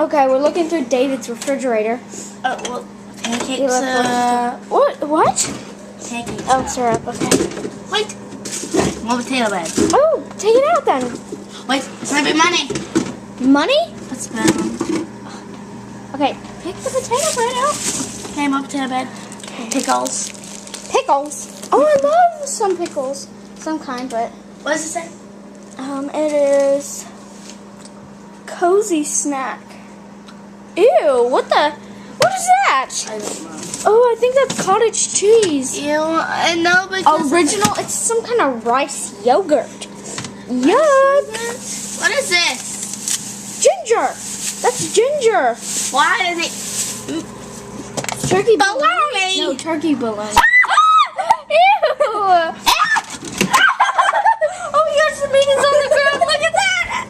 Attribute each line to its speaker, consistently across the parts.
Speaker 1: Okay, we're looking through David's refrigerator.
Speaker 2: Oh, well, pancakes,
Speaker 1: What?
Speaker 2: pancakes.
Speaker 1: Oh, syrup, okay.
Speaker 2: Wait. More potato bread.
Speaker 1: Oh, take it out then.
Speaker 2: Wait, it's gonna be money.
Speaker 1: Money?
Speaker 2: Let's spend.
Speaker 1: Okay, pick the potato bread out.
Speaker 2: Okay, more potato bread. Pickles.
Speaker 1: Pickles. Oh, I love some pickles. Some kind, but
Speaker 2: What does it say?
Speaker 1: it is cozy snack. Ew, what is that?
Speaker 2: I don't know.
Speaker 1: Oh, I think that's cottage cheese.
Speaker 2: Ew, I know, but
Speaker 1: Original, it's some kind of rice yogurt. Yuck.
Speaker 2: what is this?
Speaker 1: Ginger. That's ginger.
Speaker 2: Why is it
Speaker 1: Turkey
Speaker 2: bologna?
Speaker 1: No, turkey bologna. Ew. Oh my gosh, the meat is on the ground. Look at that.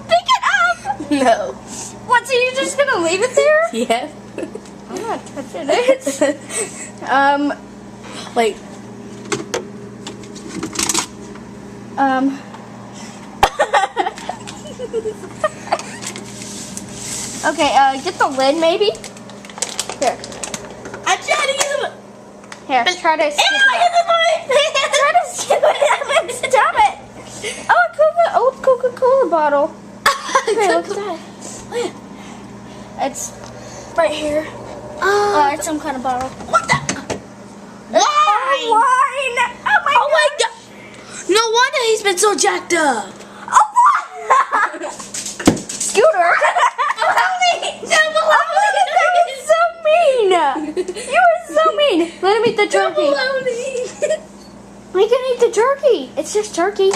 Speaker 1: Pick it up.
Speaker 2: No.
Speaker 1: What, so you're just going to leave it there?
Speaker 2: Yeah.
Speaker 1: I'm not touching it.
Speaker 2: Wait.
Speaker 1: Okay, get the lid maybe. Here.
Speaker 2: I'm trying to get them.
Speaker 1: Here, try to skip it. Try to skip it. Stop it. Oh, a Coca-Cola bottle. Okay, look at that. It's right here. It's some kind of bottle.
Speaker 2: What the? Wine!
Speaker 1: Wine! Oh my
Speaker 2: God! No wonder he's been so jacked up.
Speaker 1: Scooter! That was so mean! You were so mean! Let him eat the turkey. We can eat the turkey. It's just turkey.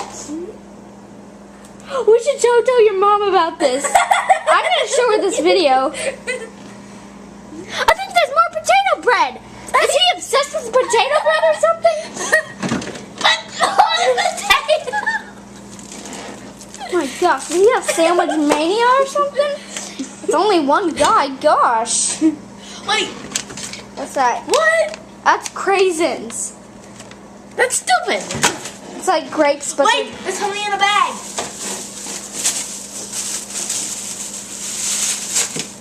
Speaker 1: We should tell your mom about this. I'm gonna show her this video. I think there's more potato bread. Is he obsessed with potato bread or something? Oh my gosh, is he have sandwich mania or something? It's only one guy, gosh.
Speaker 2: Wait,
Speaker 1: What's that?
Speaker 2: what?
Speaker 1: That's craisins.
Speaker 2: That's stupid.
Speaker 1: It's like grapes, but
Speaker 2: Wait, there's something in a bag.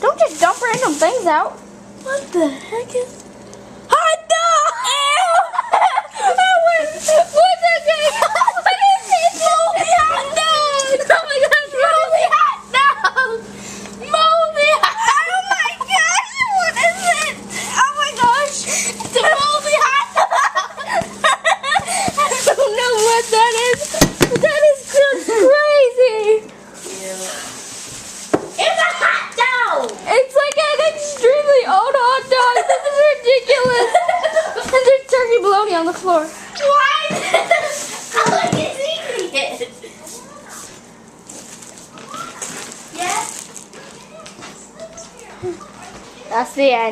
Speaker 1: don't just dump random things out.
Speaker 2: What the heck is?
Speaker 1: Hot dog! Ew! What's that thing? What is it? Moldy hot dog! Oh my gosh, moldy hot dog! Moldy hot dog! Oh my gosh, what is it? Oh my gosh, it's a moldy hot dog! I don't know what that is. That is just crazy.
Speaker 2: It's a hot dog.
Speaker 1: It's like an extremely old hot dog. This is ridiculous. And there's turkey bologna on the floor.
Speaker 2: Why? How like is eating it? Yeah.
Speaker 1: That's the end.